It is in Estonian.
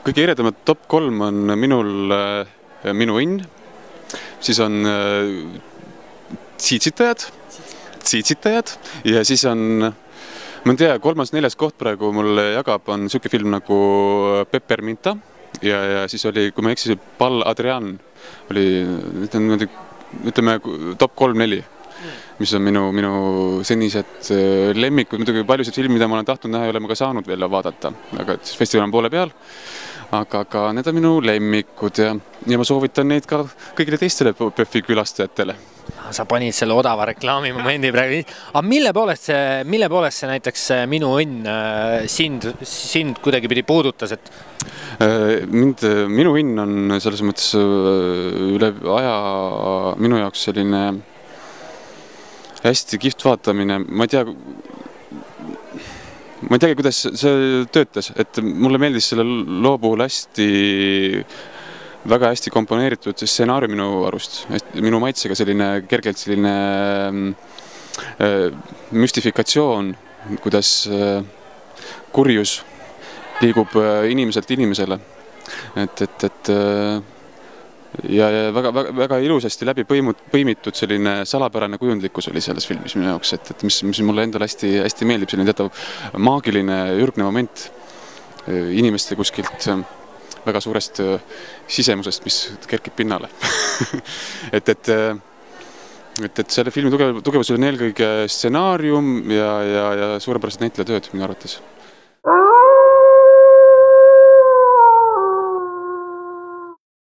kõige eredamad top 3 on minul Minu õnn, siis on Tsitsitajad ja siis on, ma ei tea, 3., 4. koht praegu mulle jagab, on siuke film nagu Pepperminta ja siis oli, kui ma eksisin, Pall Adrian oli, ütleme, top 3-4. Mis on minu senised lemmikud, muidugi paljusid filmi, mida ma olen tahtnud näha, ei ole ma ka saanud veel vaadata, aga festival on poole peal, aga need on minu lemmikud ja ma soovitan neid ka kõigile teistele PÖFFi külastajatele. Sa panid selle odava reklaami momendi praegu. Aga mille poolest see näiteks Minu õnn sind kuidagi pidi puudutas? Minu õnn on selles mõttes üle aja minu jaoks selline hästi kihvt vaatamine. Ma ei teagi, kuidas see töötas, et mulle meeldis selle loo puhul väga hästi komponeeritud stsenaarium minu arust. Minu maitsega kergelt selline müstifikatsioon, kuidas kurjus liigub inimeselt inimesele. Ja väga ilusasti läbi põimitud selline salapärane kujundlikkus oli selles filmis minu jaoks, mis mulle endale hästi meeldib, selline teatav maagiline ürgne moment inimeste kuskilt väga suurest sisemusest, mis kerkib pinnale. et selle filmi tugevus oli eelkõige stsenaarium ja suurepärased näitlejatööd minu arvates.